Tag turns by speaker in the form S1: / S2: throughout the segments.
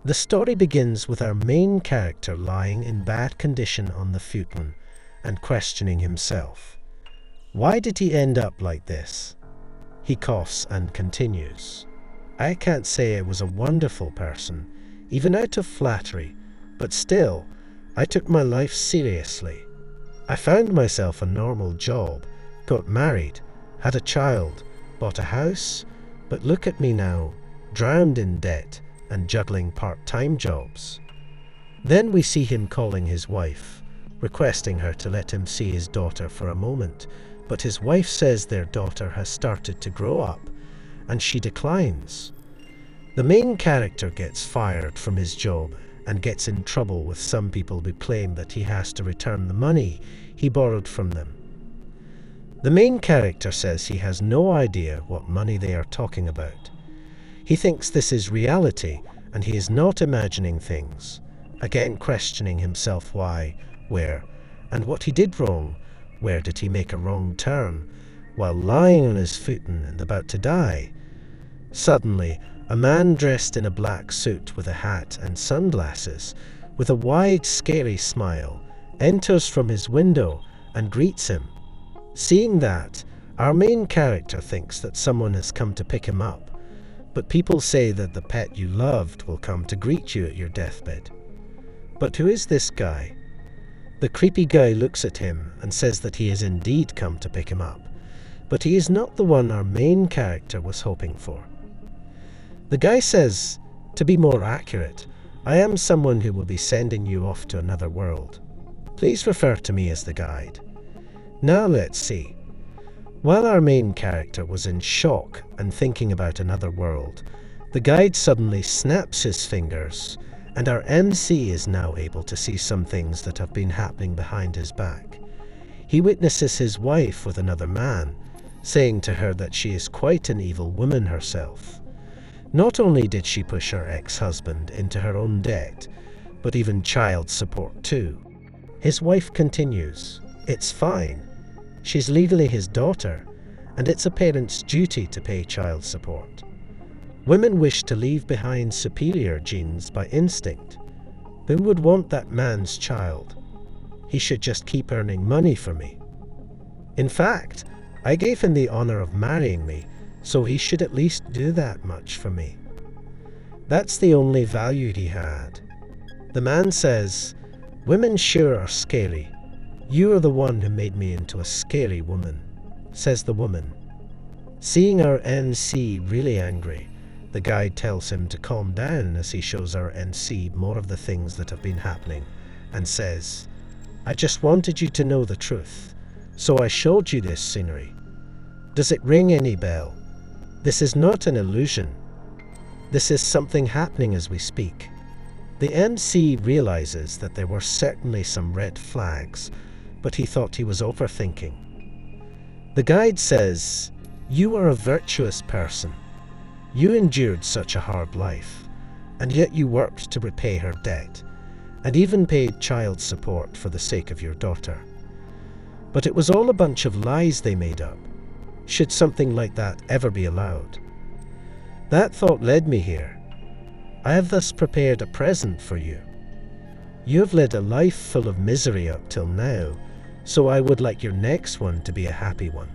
S1: The story begins with our main character lying in bad condition on the futon and questioning himself. Why did he end up like this? He coughs and continues. I can't say I was a wonderful person, even out of flattery, but still, I took my life seriously. I found myself a normal job, got married, had a child, bought a house, but look at me now, drowned in debt and juggling part-time jobs. Then we see him calling his wife, requesting her to let him see his daughter for a moment, but his wife says their daughter has started to grow up, and she declines. The main character gets fired from his job and gets in trouble with some people who claim that he has to return the money he borrowed from them. The main character says he has no idea what money they are talking about. He thinks this is reality and he is not imagining things, again questioning himself why, where, and what he did wrong. Where did he make a wrong turn while lying on his futon and about to die? Suddenly, a man dressed in a black suit with a hat and sunglasses, with a wide, scary smile, enters from his window and greets him. Seeing that, our main character thinks that someone has come to pick him up, but people say that the pet you loved will come to greet you at your deathbed. But who is this guy? The creepy guy looks at him and says that he has indeed come to pick him up, but he is not the one our main character was hoping for. The guy says, to be more accurate, I am someone who will be sending you off to another world. Please refer to me as the guide. Now let's see. While our main character was in shock and thinking about another world, the guide suddenly snaps his fingers, and our MC is now able to see some things that have been happening behind his back. He witnesses his wife with another man, saying to her that she is quite an evil woman herself. Not only did she push her ex-husband into her own debt, but even child support too. His wife continues, it's fine. She's legally his daughter, and it's a parent's duty to pay child support. Women wish to leave behind superior genes by instinct. Who would want that man's child? He should just keep earning money for me. In fact, I gave him the honor of marrying me, so he should at least do that much for me. That's the only value he had. The man says, women sure are scary. You are the one who made me into a scary woman, says the woman. Seeing our MC really angry, the guide tells him to calm down as he shows our MC more of the things that have been happening and says, I just wanted you to know the truth, so I showed you this scenery. Does it ring any bell? This is not an illusion. This is something happening as we speak. The MC realizes that there were certainly some red flags, but he thought he was overthinking. The guide says, you are a virtuous person. You endured such a hard life, and yet you worked to repay her debt, and even paid child support for the sake of your daughter. But it was all a bunch of lies they made up. Should something like that ever be allowed? That thought led me here. I have thus prepared a present for you. You have led a life full of misery up till now, so I would like your next one to be a happy one.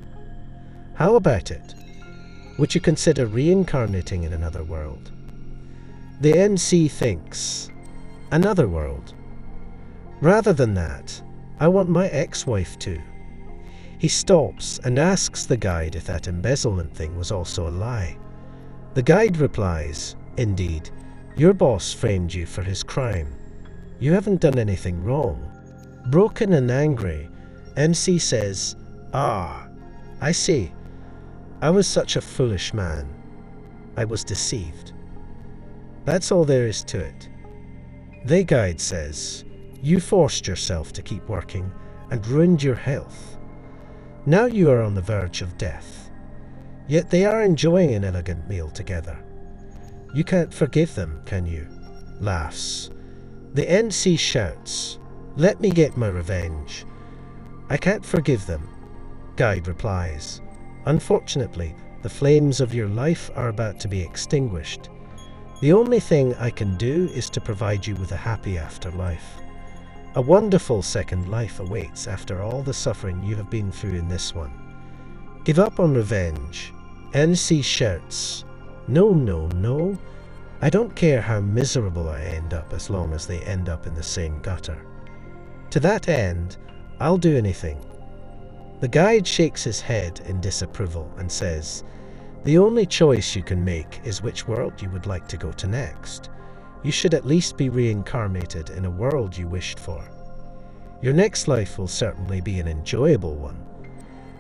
S1: How about it? Would you consider reincarnating in another world? The MC thinks, another world? Rather than that, I want my ex-wife too. He stops and asks the guide if that embezzlement thing was also a lie. The guide replies, indeed, your boss framed you for his crime. You haven't done anything wrong. Broken and angry, MC says, I see. I was such a foolish man. I was deceived. That's all there is to it. The guide says, you forced yourself to keep working and ruined your health. Now you are on the verge of death. Yet they are enjoying an elegant meal together. You can't forgive them, can you? Laughs. The MC shouts, let me get my revenge. I can't forgive them. Guide replies, unfortunately, the flames of your life are about to be extinguished. The only thing I can do is to provide you with a happy afterlife. A wonderful second life awaits after all the suffering you have been through in this one. Give up on revenge. NC shouts, "No, no, no. I don't care how miserable I end up as long as they end up in the same gutter. To that end, I'll do anything." The guide shakes his head in disapproval and says, "The only choice you can make is which world you would like to go to next. You should at least be reincarnated in a world you wished for. Your next life will certainly be an enjoyable one,"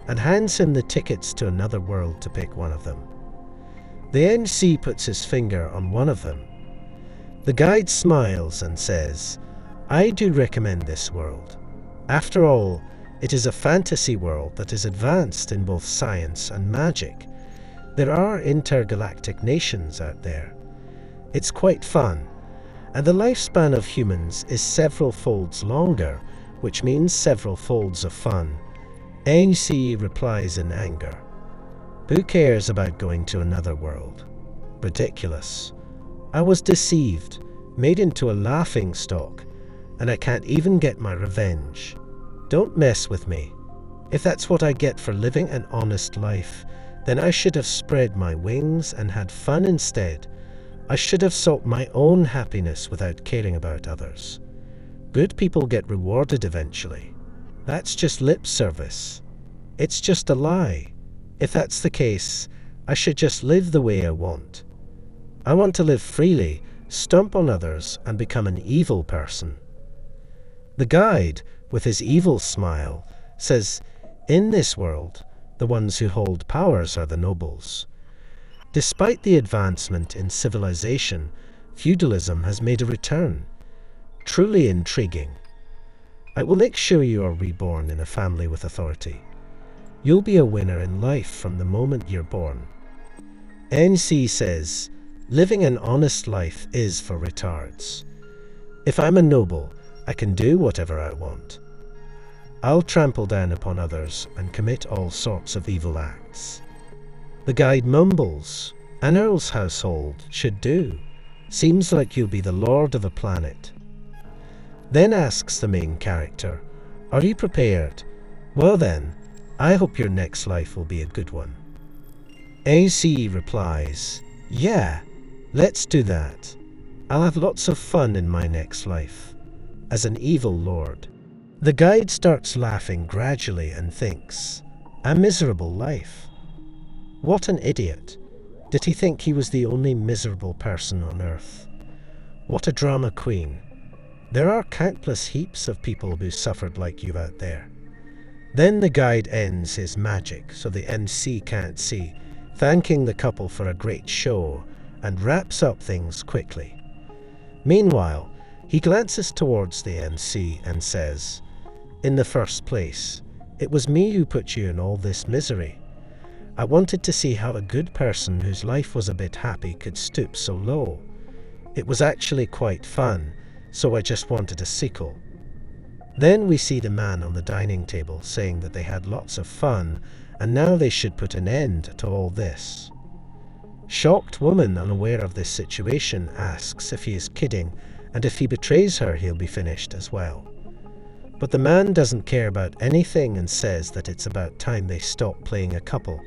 S1: and hands him the tickets to another world to pick one of them. The NC puts his finger on one of them. The guide smiles and says, "I do recommend this world. After all, it is a fantasy world that is advanced in both science and magic. There are intergalactic nations out there. It's quite fun, and the lifespan of humans is several folds longer, which means several folds of fun." NC replies in anger, "Who cares about going to another world? Ridiculous. I was deceived, made into a laughing stock, and I can't even get my revenge. Don't mess with me. If that's what I get for living an honest life, then I should have spread my wings and had fun instead. I should have sought my own happiness without caring about others. Good people get rewarded eventually. That's just lip service. It's just a lie. If that's the case, I should just live the way I want. I want to live freely, stomp on others, and become an evil person." The guide, with his evil smile, says, "In this world, the ones who hold powers are the nobles. Despite the advancement in civilization, feudalism has made a return. Truly intriguing. I will make sure you are reborn in a family with authority. You'll be a winner in life from the moment you're born." NC says, "Living an honest life is for retards. If I'm a noble, I can do whatever I want. I'll trample down upon others and commit all sorts of evil acts." The guide mumbles, "An earl's household should do. Seems like you'll be the lord of a planet." Then asks the main character, "Are you prepared? Well then, I hope your next life will be a good one." AC replies, "Yeah, let's do that. I'll have lots of fun in my next life, as an evil lord." The guide starts laughing gradually and thinks, "A miserable life. What an idiot. Did he think he was the only miserable person on earth? What a drama queen. There are countless heaps of people who suffered like you out there." Then the guide ends his magic so the MC can't see, thanking the couple for a great show, and wraps up things quickly. Meanwhile, he glances towards the MC and says, "In the first place, it was me who put you in all this misery. I wanted to see how a good person whose life was a bit happy could stoop so low. It was actually quite fun, so I just wanted a sequel." Then we see the man on the dining table saying that they had lots of fun, and now they should put an end to all this. Shocked woman, unaware of this situation, asks if he is kidding, and if he betrays her, he'll be finished as well. But the man doesn't care about anything and says that it's about time they stop playing a couple,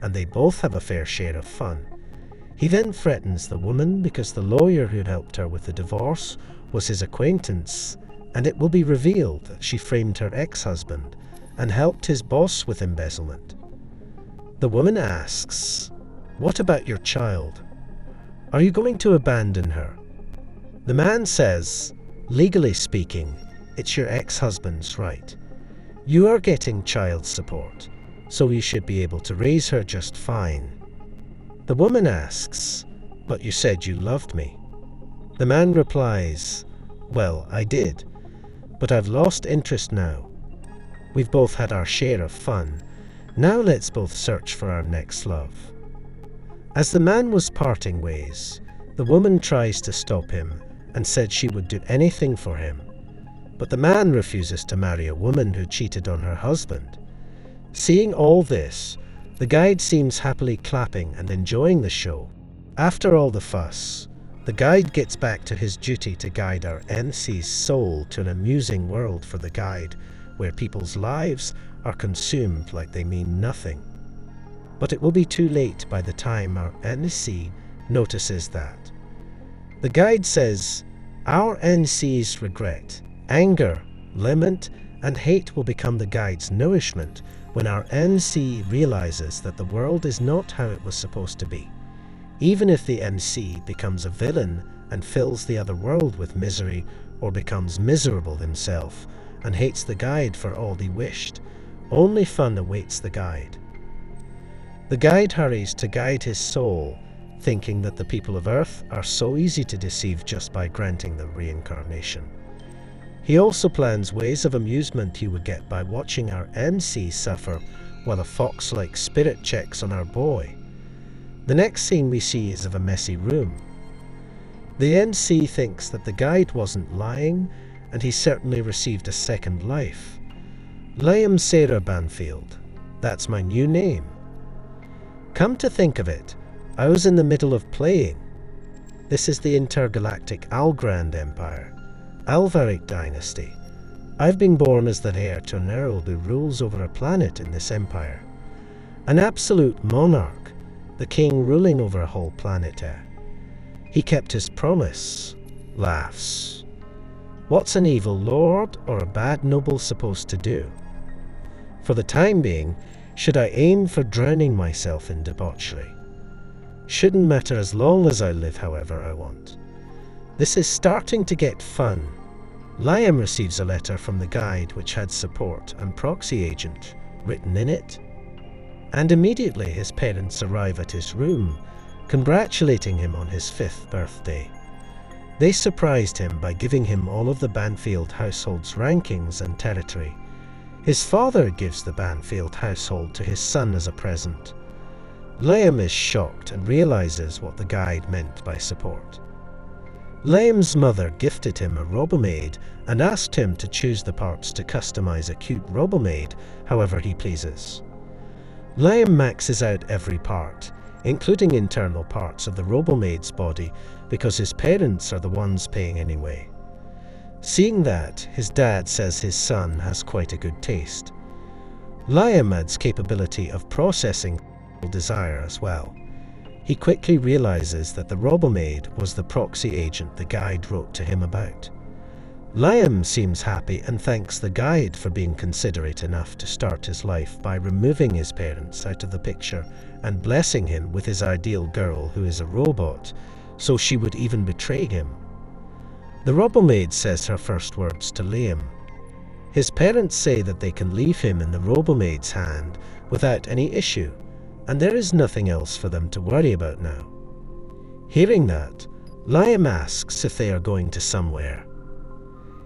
S1: and they both have a fair share of fun. He then threatens the woman because the lawyer who'd helped her with the divorce was his acquaintance, and it will be revealed that she framed her ex-husband and helped his boss with embezzlement. The woman asks, "What about your child? Are you going to abandon her?" The man says, "Legally speaking, it's your ex-husband's right. You are getting child support, so you should be able to raise her just fine." The woman asks, "But you said you loved me." The man replies, "Well, I did, but I've lost interest now. We've both had our share of fun. Now let's both search for our next love." As the man was parting ways, the woman tries to stop him and said she would do anything for him. But the man refuses to marry a woman who cheated on her husband. Seeing all this, the guide seems happily clapping and enjoying the show. After all the fuss, The guide gets back to his duty to guide our NC's soul to an amusing world for the guide, where people's lives are consumed like they mean nothing. But it will be too late by the time our NC notices that. The guide says, our NC's regret, anger, lament, and hate will become the guide's nourishment when our NC realizes that the world is not how it was supposed to be. Even if the NC becomes a villain and fills the other world with misery, or becomes miserable himself and hates the guide for all he wished, only fun awaits the guide. The guide hurries to guide his soul, thinking that the people of Earth are so easy to deceive just by granting them reincarnation. He also plans ways of amusement he would get by watching our NC suffer while a fox-like spirit checks on our boy. The next scene we see is of a messy room. The NC thinks that the guide wasn't lying, and he certainly received a second life. I am Sera Banfield. That's my new name. Come to think of it, I was in the middle of playing. This is the Intergalactic Empire, Alvaric dynasty. I've been born as the heir to an earl who rules over a planet in this empire. An absolute monarch, the king ruling over a whole planet. He kept his promise. Laughs. What's an evil lord or a bad noble supposed to do? For the time being, should I aim for drowning myself in debauchery? Shouldn't matter as long as I live however I want. This is starting to get fun. Liam receives a letter from the guide which had support and proxy agent written in it. And immediately his parents arrive at his room, congratulating him on his 5th birthday. They surprised him by giving him all of the Banfield household's rankings and territory. His father gives the Banfield household to his son as a present. Liam is shocked and realizes what the guide meant by support. Liam's mother gifted him a robomaid and asked him to choose the parts to customize a cute robomaid however he pleases. Liam maxes out every part, including internal parts of the robomaid's body, because his parents are the ones paying anyway. Seeing that, his dad says his son has quite a good taste. Liam adds capability of processing desire as well. He quickly realizes that the robomaid was the proxy agent the guide wrote to him about. Liam seems happy and thanks the guide for being considerate enough to start his life by removing his parents out of the picture and blessing him with his ideal girl who is a robot, so she would even betray him. The robomaid says her first words to Liam. His parents say that they can leave him in the robomaid's hand without any issue, and there is nothing else for them to worry about now. Hearing that, Liam asks if they are going to somewhere.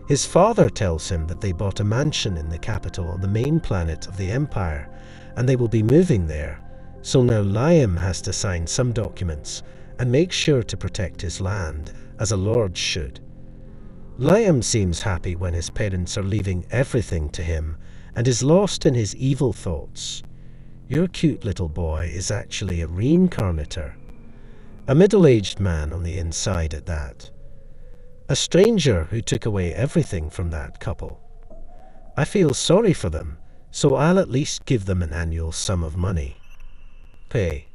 S1: His father tells him that they bought a mansion in the capital on the main planet of the Empire, and they will be moving there, so now Liam has to sign some documents and make sure to protect his land, as a lord should. Liam seems happy when his parents are leaving everything to him, and is lost in his evil thoughts. Your cute little boy is actually a reincarnator. A middle-aged man on the inside at that. A stranger who took away everything from that couple. I feel sorry for them, so I'll at least give them an annual sum of money. Pay.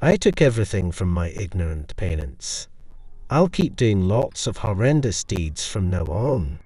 S1: I took everything from my ignorant parents. I'll keep doing lots of horrendous deeds from now on.